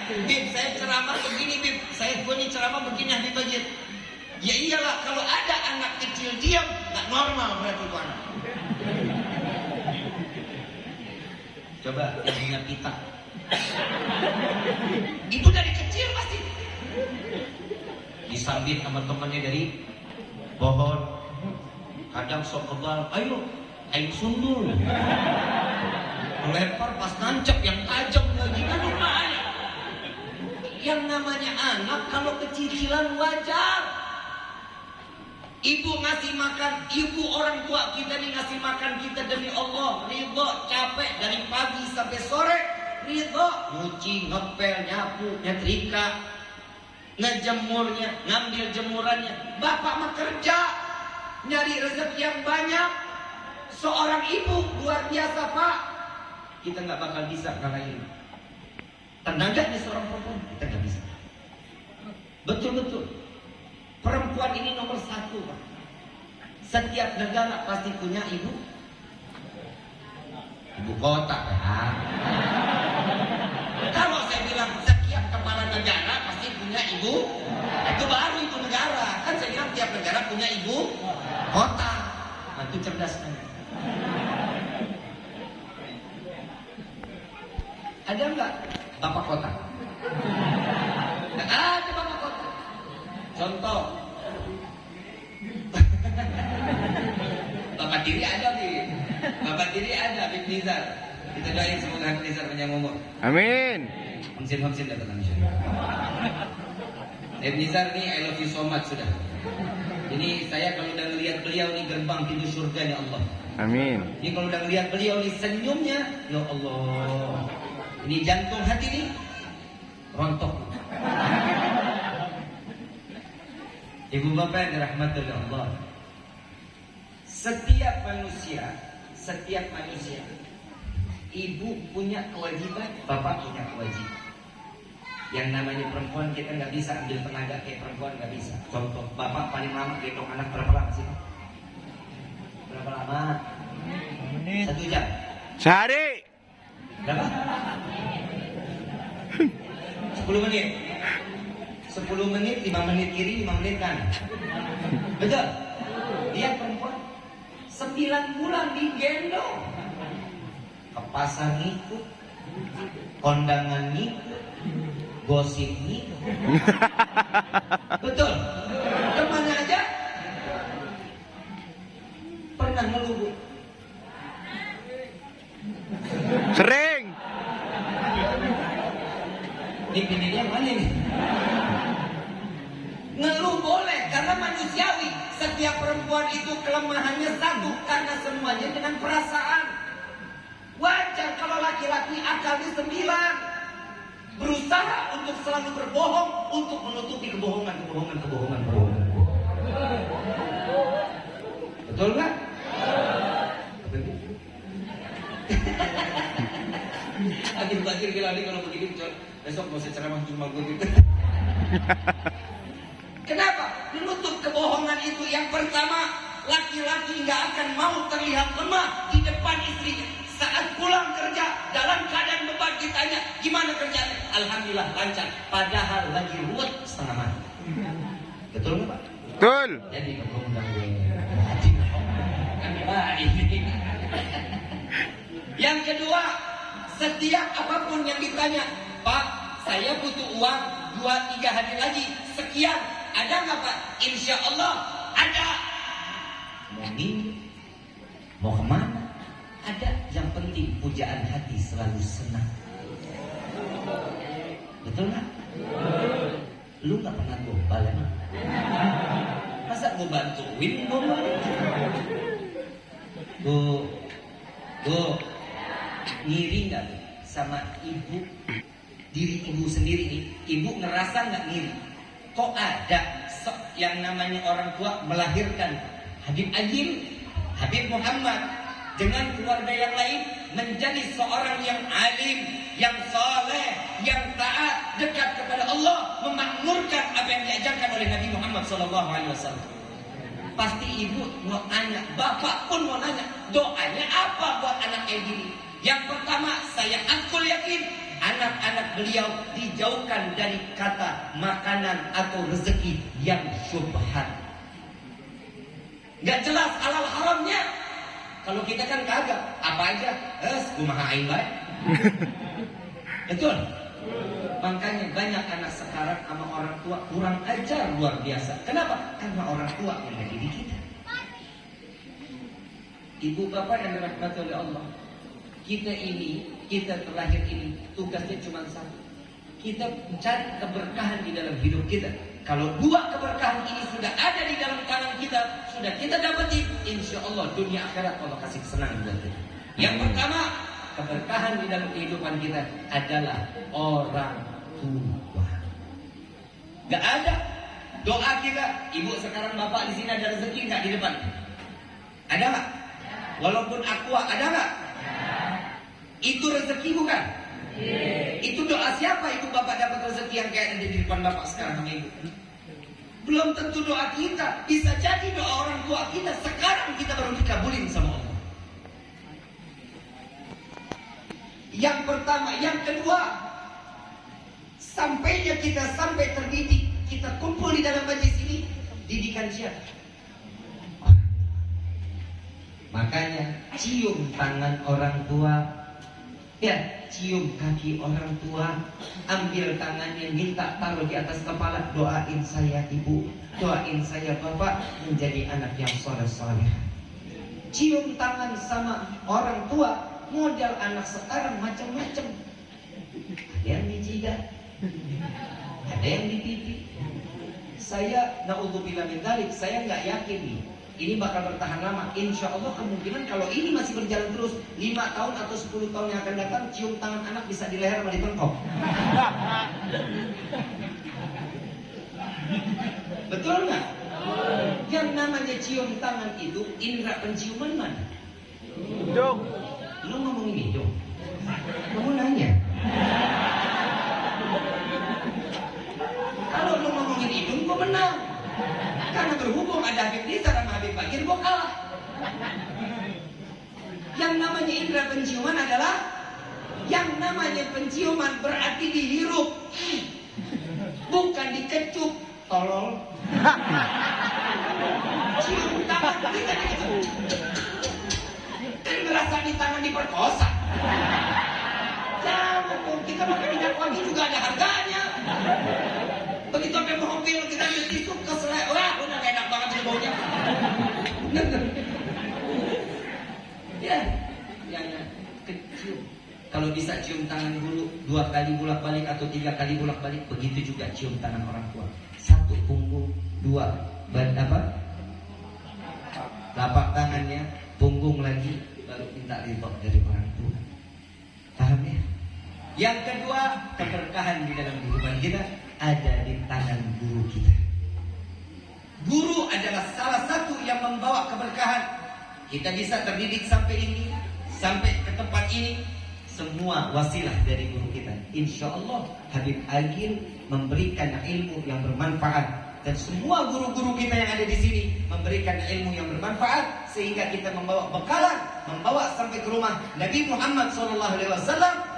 Bib, saya ceramah begini, Bib. Saya punya ceramah begini Habib Majid. Ya iyalah, kalau ada anak kecil diam, nggak normal berarti itu anak. Coba yang punya pita. Itu dari kecil pasti. Disambit sama temannya dari pohon. Kadang sok kebal, ayo sundul. Melempar pas nancep yang tajam lagi, kan lumayan. Yang namanya anak kalau kecicilan wajar. Ibu ngasih makan, ibu orang tua kita nih ngasih makan kita demi Allah, ridho, capek dari pagi sampai sore, ridho, nyuci, ngepel, nyapu, nyetrika, ngejemurnya, ngambil jemurannya. Bapak mah kerja, nyari rezeki yang banyak. Seorang ibu luar biasa Pak. Kita nggak bakal bisa ngalahin tenaganya seorang perempuan, kita nggak bisa. Betul-betul. Perempuan ini nomor satu, Pak. Setiap negara pasti punya ibu kota, Pak. Kalau saya bilang setiap kepala negara pasti punya ibu, itu baru itu negara. Kan saya bilang tiap negara punya ibu kota. Nah, itu cerdas kan? Ada nggak bapak kota? Nggak ada bapak kota. Contoh, bapak tiri ada, Bib. Bapak tiri ada, Habib Nizar. Kita doain semoga Habib Nizar panjang umur. Amin. Hamsin dapat Habib Nizar nih, I love you so much sudah. Ini saya kalau udah ngelihat beliau nih gerbang pintu surganya Allah. Amin. Ini kalau udah ngelihat beliau nih senyumnya, ya Allah. Ini jantung hati nih rontok. Ibu bapak yang dirahmati oleh Allah, setiap manusia, ibu punya kewajiban, bapak punya kewajiban. Yang namanya perempuan kita nggak bisa ambil tenaga kayak perempuan, nggak bisa. Contoh, bapak paling lama gendong anak berapa lama sih? Berapa lama? 1 jam. Sehari. Berapa? 10 menit. 10 menit, 5 menit kiri, 5 menit kanan. Betul? Dia perempuan 9 bulan digendong. Ke pasar ngikut, kondangan ngikut, gosip ngikut. Betul? Kemana aja? Pernah ngeluh? Sering. Ini pilihnya mana nih? Ngeluh boleh karena manusiawi. Setiap perempuan itu kelemahannya satu, karena semuanya dengan perasaan. Wajar kalau laki-laki akalnya 9, berusaha untuk selalu berbohong untuk menutupi kebohongan. Betul nggak? Akhir gila nih kalau begini, besok mau saya ceramah cuma gue gitu. Kenapa? Menutup kebohongan itu. Yang pertama, laki-laki nggak akan mau terlihat lemah di depan istrinya. Saat pulang kerja dalam keadaan beban, ditanya gimana kerjanya? Alhamdulillah lancar. Padahal lagi ruwet setengah mati. Betul nggak Pak? Betul. Jadi kalau undang gue hati ini. Yang kedua, setiap apapun yang ditanya, Pak, saya butuh uang 2-3 hari lagi sekian, ada nggak Pak? Insya Allah ada. Mau minggu, mau kemana? Ada. Yang penting pujaan hati selalu senang. Betul nggak? Lu nggak pernah gombal emang? Masa gue bantuin gombal? Bu, ngiri nggak sama ibu? Diri ibu sendiri nih, ibu ngerasa nggak ngiri? Kok ada yang namanya orang tua melahirkan Habib Agim, Habib Muhammad dengan keluarga yang lain menjadi seorang yang alim, yang soleh, yang taat, dekat kepada Allah, memakmurkan apa yang diajarkan oleh Nabi Muhammad SAW. Pasti ibu mau nanya, bapak pun mau nanya, doanya apa buat anak kayak gini? Yang pertama, saya akul yakin anak-anak beliau dijauhkan dari kata makanan atau rezeki yang syubhat. Gak jelas halal haramnya. Kalau kita kan kagak, apa aja, kumaha aing bae. Betul. Makanya banyak anak sekarang sama orang tua kurang ajar luar biasa. Kenapa? Karena orang tua yang mendidik kita. Ibu bapak yang dirahmati oleh Allah, kita terlahir ini tugasnya cuma satu. Kita mencari keberkahan di dalam hidup kita. Kalau dua keberkahan ini sudah ada di dalam tangan kita, sudah kita dapati, insya Allah dunia akhirat Allah kasih kesenangan buat kita. Yang pertama, keberkahan di dalam kehidupan kita adalah orang tua. Gak ada doa kita, ibu sekarang bapak di sini ada rezeki nggak di depan? Ada nggak? Walaupun aqua ada nggak? Itu rezeki bukan? Itu doa siapa itu bapak dapat rezeki yang kayak ada di depan bapak sekarang sama ibu? Belum tentu doa kita. Bisa jadi doa orang tua kita sekarang kita baru dikabulin sama Allah. Yang pertama, yang kedua, sampainya kita sampai terdidik, kita kumpul di dalam majlis ini, didikan siapa? Makanya cium tangan orang tua, ya, cium kaki orang tua, ambil tangannya, minta taruh di atas kepala, doain saya ibu, doain saya bapak menjadi anak yang soleh-soleh. Cium tangan sama orang tua, model anak sekarang macam-macam. Ada yang di jidat, ada yang di pipi. Saya naudzubillah min dzalik, saya nggak yakin nih ini bakal bertahan lama. Insya Allah kemungkinan kalau ini masih berjalan terus 5 tahun atau 10 tahun yang akan datang, cium tangan anak bisa di leher sama di tengkok. Betul nggak? Yang namanya cium tangan itu indera penciuman mana? Dong. Lu ngomong ini dong. Kamu nanya. Kalau lu ngomongin hidung, gua menang. Karena berhubung ada Habib Nizar sama Habib Bagir, gua kalah. Yang namanya indera penciuman adalah yang namanya penciuman berarti dihirup, bukan dikecup. Tolol. Cium tangan kita dikecup. Kan berasa di tangan diperkosa. Jangan, kita makan minyak wangi juga ada harganya. Begitu sampai mobil kita ditisuk ke selai, wah udah enak banget sih baunya. Ya, yang kecil. Kalau bisa cium tangan dulu 2 kali bolak-balik atau 3 kali bolak-balik, begitu juga cium tangan orang tua. 1 punggung, 2 telapak tangannya, punggung lagi, baru minta ridho dari orang tua. Paham ya? Yang kedua, keberkahan di dalam kehidupan kita ada di tangan guru kita. Guru adalah salah satu yang membawa keberkahan. Kita bisa terdidik sampai ini, sampai ke tempat ini, semua wasilah dari guru kita. Insya Allah Habib Agil memberikan ilmu yang bermanfaat. Dan semua guru-guru kita yang ada di sini memberikan ilmu yang bermanfaat, sehingga kita membawa bekalan, membawa sampai ke rumah Nabi Muhammad SAW,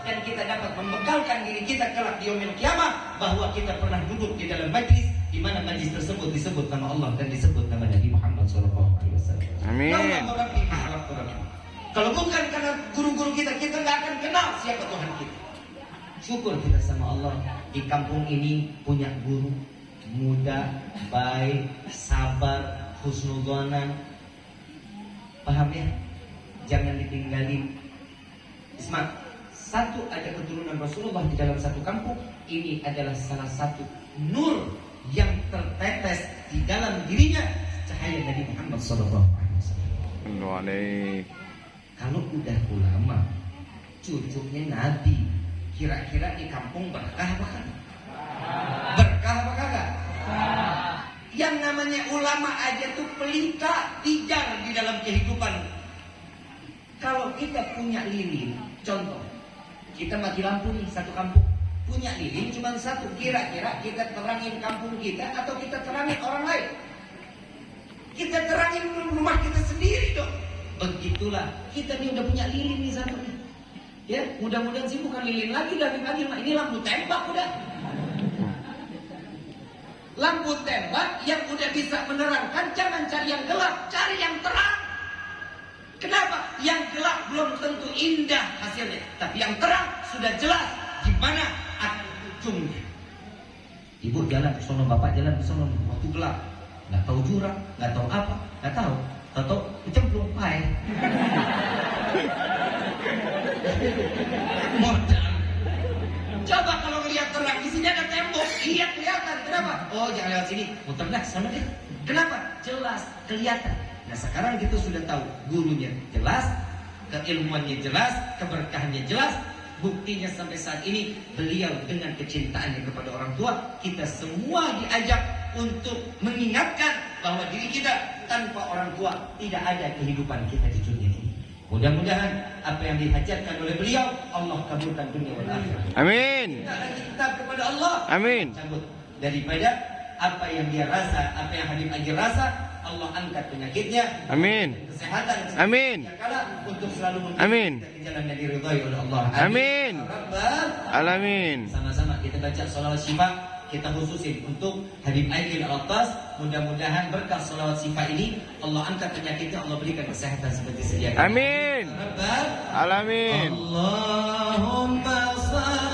dan kita dapat membekalkan diri kita kelak di yaumil qiyamah bahwa kita pernah duduk di dalam majlis di mana majlis tersebut disebut nama Allah dan disebut nama Nabi Muhammad SAW. Amin. Kalau bukan karena guru-guru kita, kita nggak akan kenal siapa Tuhan kita. Syukur kita sama Allah di kampung ini punya guru muda, baik, sabar, husnudzon. Paham ya? Jangan ditinggalin. Isma, satu ada keturunan Rasulullah di dalam satu kampung. Ini adalah salah satu nur yang tertetes di dalam dirinya, cahaya Nabi Muhammad SAW. Kalau udah ulama, cucunya Nabi, kira-kira di kampung berkah apa kagak? Berkah apa kagak? Yang namanya ulama aja tuh pelita, tijar di dalam kehidupan. Kalau kita punya lilin, contoh, kita mati lampu nih satu kampung, punya lilin cuma satu, kira-kira kita terangin kampung kita atau kita terangin orang lain? Kita terangin rumah kita sendiri dong. Begitulah, kita nih udah punya lilin nih satu nih. Ya, mudah-mudahan sih bukan lilin lagi dari pagi. Ini lampu tembak udah. Lampu tembak yang udah bisa menerangkan, jangan cari yang gelap, cari yang terang. Kenapa? Yang gelap belum tentu indah hasilnya, tapi yang terang sudah jelas di mana akan ujungnya. Ibu jalan ke sono, bapak jalan ke sono, waktu gelap, nggak tahu jurang, nggak tahu apa, nggak tahu, tahu kecemplung pai. Modal. Coba kalau ngelihat terang, di sini ada tembok, iya kelihatan. Kenapa? Oh, jangan lewat sini, muter dah sana deh. Kenapa? Jelas, kelihatan. Nah, sekarang kita sudah tahu, gurunya jelas, keilmuannya jelas, keberkahannya jelas. Buktinya sampai saat ini beliau dengan kecintaannya kepada orang tua, kita semua diajak untuk mengingatkan bahwa diri kita tanpa orang tua tidak ada kehidupan kita di dunia ini. Mudah-mudahan apa yang dihajatkan oleh beliau Allah kabulkan dunia dan akhirat. Amin. Kita lagi kita kepada Allah. Amin. Cabut daripada apa yang dia rasa, apa yang Habib Agil rasa, Allah angkat penyakitnya. Amin. Kesehatan. Amin. Untuk selalu Amin. di jalan yang diridhai oleh Allah. Amin. Rabbal Alamin. Sama-sama kita baca salawat syifa, kita khususin untuk Habib Agil Al-Attas. Mudah-mudahan berkah salawat syifa ini Allah angkat penyakitnya, Allah berikan kesehatan seperti sedia kala. Amin. Rabbal Alamin. Allahumma salli